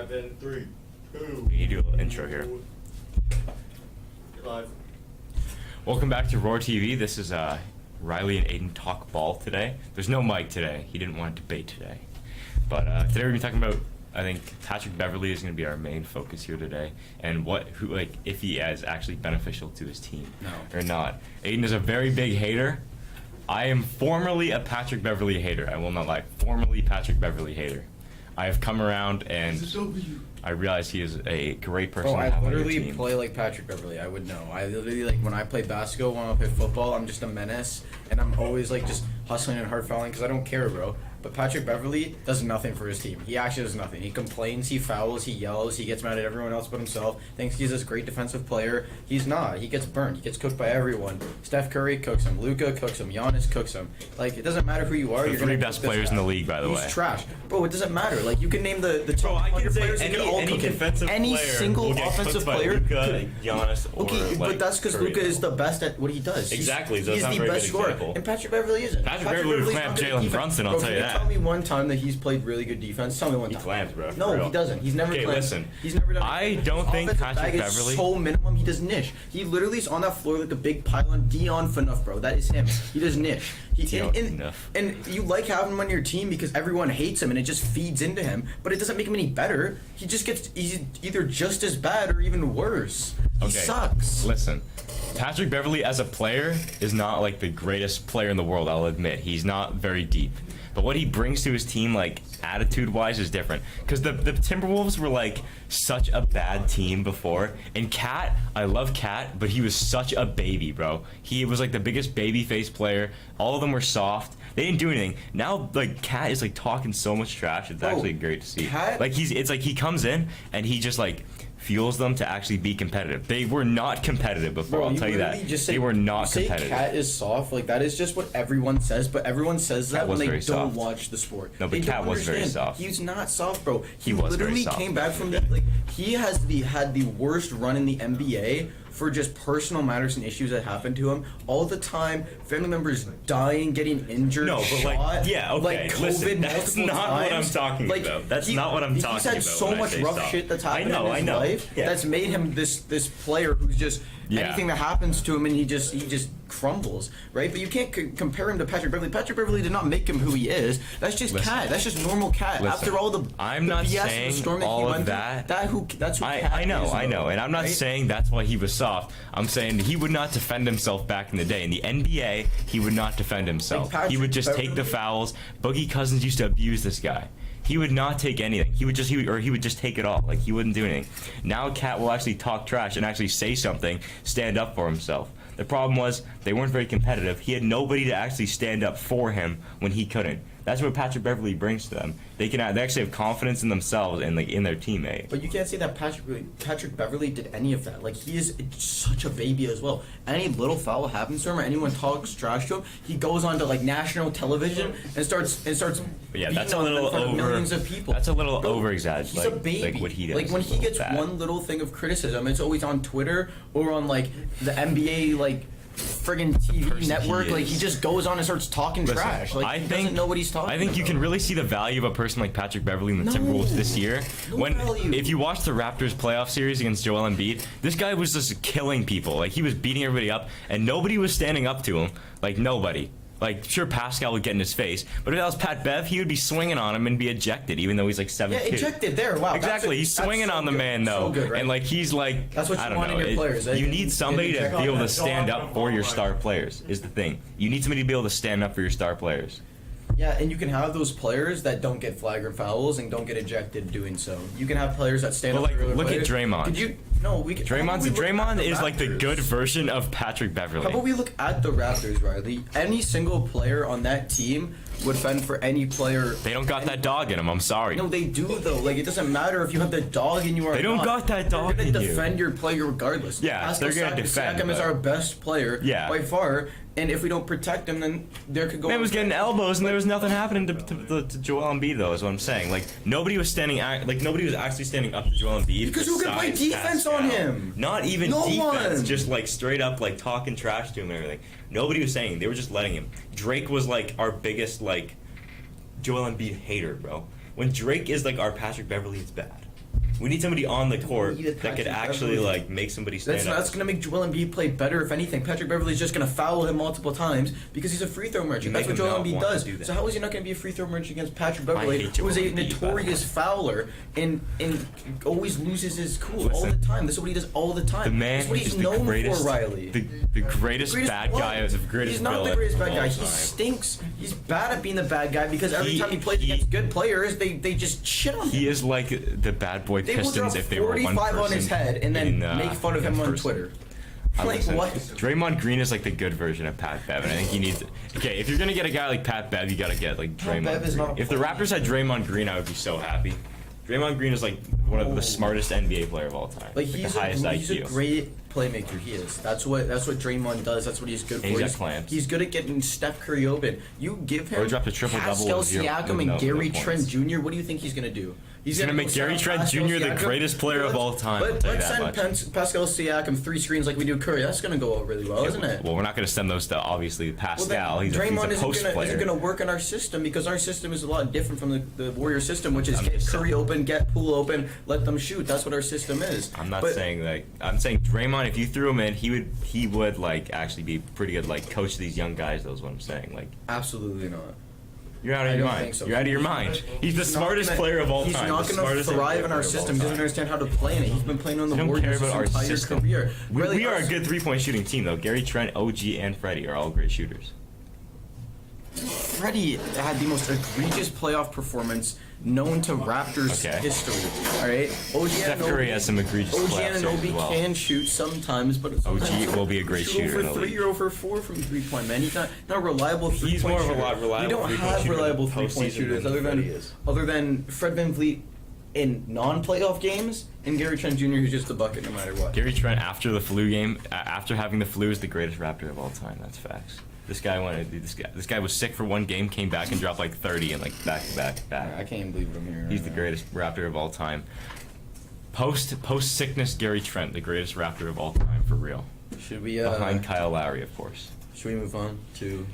Live in 3, 2. We need to do a little intro here. You're live. Welcome back to Roar TV. This is Riley and Aidan talk ball today. There's no Mike today. He didn't want to debate today. But today we're gonna be talking about, I think Patrick Beverley is gonna be our main focus here today, and if he is actually beneficial to his team or not. Aidan is a very big hater. I am formerly a Patrick Beverley hater. I will not lie. Formerly Patrick Beverley hater. I have come around and I realize he is a great person. Oh, to I have on your literally team. play like Patrick Beverley. I would know. I literally, like, when I play basketball, when I play football, I'm just a menace, and I'm always like just hustling and hard fouling because I don't care, bro. But Patrick Beverley does nothing for his team. He actually does nothing. He complains, he fouls, he yells, he gets mad at everyone else but himself, thinks he's this great defensive player. He's not. He gets burned. He gets cooked by everyone. Steph Curry cooks him. Luka cooks him. Giannis cooks him. Like, it doesn't matter who you are. The You're three gonna best cook this players guy. in the league, by the way. He's trash. Bro, it doesn't matter. Like, you can name the top Bro, I can 100 say players and they all any cook him. defensive Any player single will get offensive cooked by player Luka, Giannis, or okay, but that's because Curry, Luka is though. the best at what he does. Exactly, He's, that's he's not a the very best good scorer. example. And Patrick Beverley isn't. Patrick Beverley would Beverley's clamp not good at Jalen defense. Brunson, I'll Bro, tell you can that. Tell me one time that he's played really good defense. Tell me one He time. clamps, bro. No, for real. he doesn't. He's never Okay, clamped. listen. He's never done. I His don't think offensive Patrick bag Beverley. is so minimum. He does niche. He literally is on that floor like a big pylon. Dion Phaneuf, bro. That is him. He does niche. Dion Phaneuf. And you like having him on your team because everyone hates him and it just feeds into him. But it doesn't make him any better. He's either just as bad or even worse. He sucks. Listen, Patrick Beverley as a player is not like the greatest player in the world, I'll admit. He's not very deep. But what he brings to his team, like, attitude-wise, is different. Because the Timberwolves were, like, such a bad team before. And Cat, I love Cat, but he was such a baby, bro. He was, like, the biggest baby-face player. All of them were soft. They didn't do anything. Now, like, Cat is, like, talking so much trash. It's actually great to see. Like, it's like he comes in, and he just, like, fuels them to actually be competitive. They were not competitive before, Bro, I'll tell you that. They were not competitive. Cat is soft, like that is just what everyone says, but everyone says that when they don't soft. watch the sport. No, but Cat was very soft. He's not soft, bro. He was very literally soft. came back from the he had the worst run in the NBA for just personal matters and issues that happened to him all the time. Family members dying, getting injured, No, but shot, like, yeah, okay. like COVID Listen, that's multiple not what I'm times. talking Like, about. That's not what I'm talking He's had about so when I much say rough soft. shit that's happened in his I know. life Yeah. that's made him this player who's just anything that happens to him and he just crumbles, right? But you can't compare him to Patrick Beverley. Patrick Beverley did not make him who he is. That's just Cat. That's just normal Cat. After all the I'm not BS and the saying storm that all he of went that. through, that's who Cat I know, is, and I'm not right? saying that's why he was soft. I'm saying he would not defend himself back in the day. In the NBA, he would not defend himself. Like He would just take the fouls. Boogie Cousins used to abuse this guy. He would not take anything. He would just take it all. Like, he wouldn't do anything. Now Cat will actually talk trash and actually say something, stand up for himself. The problem was they weren't very competitive. He had nobody to actually stand up for him when he couldn't. That's what Patrick Beverley brings to them. They actually have confidence in themselves and, like, in their teammate. But you can't say that Patrick Beverley did any of that. Like, he is such a baby as well. Any little foul happens to him or anyone talks trash to him, he goes on to, like, national television and starts. But yeah, that's a beating on little in front of over. millions of people. That's a little Bro, over exaggerated. He's a baby. Like what he does. Like, when he gets one little thing of criticism, it's always on Twitter or on, like, the NBA, like, friggin' TV network. Like, he just goes on and starts talking trash. Like, he doesn't know what he's talking about. I think you can really see the value of a person like Patrick Beverley in the Timberwolves this year. If you watch the Raptors playoff series against Joel Embiid, this guy was just killing people. Like, he was beating everybody up, and nobody was standing up to him. Like, nobody. Like, sure, Pascal would get in his face, but if that was Pat Bev, he would be swinging on him and be ejected, even though he's like 7'2". Yeah, ejected there. Wow. Exactly, he's swinging on the man though, so good, right? and like he's like, that's what you I don't want know. in your players. You need somebody to be able to stand up for your star players. Is the thing. You need somebody to be able to stand up for your star players. Yeah, and you can have those players that don't get flagrant fouls and don't get ejected doing so. You can have players that stand up for their look players. at Draymond. Could you? No, we can. Draymond is like the good version of Patrick Beverley. How about we look at the Raptors, Riley? Any single player on that team would fend for any player. They don't got that dog in them. I'm sorry. No, they do though. Like, it doesn't matter if you have the dog in you or They don't not. got that dog They're in gonna you. defend your player regardless. Yeah, Pascal they're gonna defend, Siakam is but- our best player by far. And if we don't protect him, then there could go. Man was getting elbows, and there was nothing happening to Joel Embiid, though. Is what I'm saying. Like, nobody was nobody was actually standing up to Joel Embiid. Because who could play defense on him? Not even No defense. one. Just like straight up like talking trash to him and everything. Nobody was saying. They were just letting him. Drake was like our biggest like Joel Embiid hater, bro. When Drake is like our Patrick Beverley, it's bad. We need somebody on the court need a that could Patrick actually Beverley. like make somebody stand That's up. that's gonna make Joel Embiid play better. If anything, Patrick Beverly's just gonna foul him multiple times because he's a free throw merchant. You That's make what him Joel not Embiid want to does. do that. So how is he not gonna be a free throw merchant against Patrick Beverly, hate who is a Joel Embiid, by the notorious way. fouler and always loses his cool all Listen. the time? This is what he does all the time. The man That's what is he's the known greatest, for, Riley. the greatest bad what? guy, the greatest He's not villain the greatest bad of guy. all He time. stinks. He's bad at being the bad guy because every He- time he plays he- against good players, they just shit on him. He is like the bad boy They will Pistons drop if they were one 45 person on his head and then in, make fun of in him on person. Twitter. Like Listen, what? Draymond Green is like the good version of Pat Bev, and I think he needs. Okay, if you're gonna get a guy like Pat Bev, you gotta get like Pat Draymond Bev is Green. not a If the player. Raptors had Draymond Green, I would be so happy. Draymond Green is like one of the smartest NBA player of all time. Like the he's highest he's a IQ. great playmaker. He is. That's what Draymond does. That's what he's good for. And he's got clamps. He's good at getting Steph Curry open. You give him Or he dropped a triple-double Pascal with zero- Siakam with and no Gary points. Trent Jr. What do you think he's gonna do? He's gonna make go Gary send Trent Pascal Jr. the Siakam? greatest player of all time, I'll tell you Let's that send much. Pascal Siakam 3 screens like we do Curry. That's gonna go out really well, isn't it? Well, we're not gonna send those to obviously Pascal. he's a Draymond post player. isn't gonna work in our system because our system is a lot different from the Warrior system, which is I'm get just Curry open, get Poole open, let them shoot. That's what our system is. I'm not But- saying like I'm saying Draymond. If you threw him in, he would like actually be pretty good. Like coach these young guys. That's what I'm saying. Like Absolutely not. you're out I of your don't mind. think so. You're out of your mind. He's the He's not smartest gonna- player of all he's time. not the going to smartest thrive NBA in our player of all system. He doesn't time. understand how to play in it. He's been playing on the I don't Warriors care his about our entire system. career. Really, We are a us- good 3-point shooting team though. Gary Trent, OG, and Freddie are all great shooters. Freddie had the most egregious playoff performance known to Raptors Okay. history. All right, OG Steph Curry has some egregious OG playoff series Anunoby as well. can shoot sometimes, but sometimes will be a great shoot shooter in over the 3 league. or over 4 from 3-point man. He's not reliable. He's more of a reliable We don't three-point have shooter in reliable the 3-point postseason shooters than Freddie other is. than Fred VanVleet in non-playoff games and Gary Trent Jr. who's just a bucket no matter what. Gary Trent after the flu game, after having the flu, is the greatest Raptor of all time. That's facts. This guy This guy was sick for one game, came back and dropped like 30 and like back to back to I back. can't even believe what I'm hearing. He's right the now. greatest Raptor of all time. Post sickness Gary Trent, the greatest Raptor of all time for real. Should we Behind Kyle Lowry, of course. should we move on to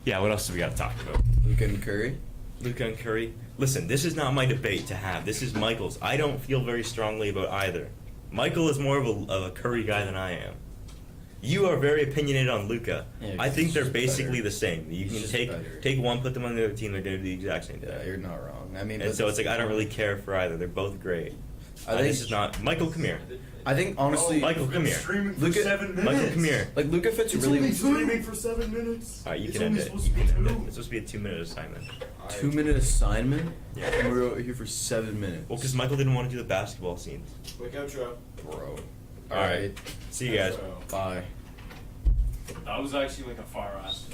Yeah, what else do we got to talk about? Luka and Curry? Luka and Curry. Listen, this is not my debate to have. This is Michael's. I don't feel very strongly about either. Michael is more of a Curry guy than I am. You are very opinionated on Luka. Yeah, I think he's they're just basically better. the same. You He's can just take better. one, put them on the other team, they're going to do the exact same thing. Yeah, you're not wrong. I mean, And but so it's like I don't really care for either. They're both great. I think This is not Michael. Come here. I think honestly, Michael, come here. Streaming for Look at- 7 minutes. Michael, come here. like Luka fits It's really only streaming for 7 minutes. All right, you It's can end only it. supposed You to can be end it. 2. It's supposed to be a 2-minute assignment. 2-minute assignment. Yeah. And we're here for 7 minutes. Well, because Michael didn't want to do the basketball scenes. Quick outro. Bro. All right. See you guys. Bye. That was actually like a fire ass to me.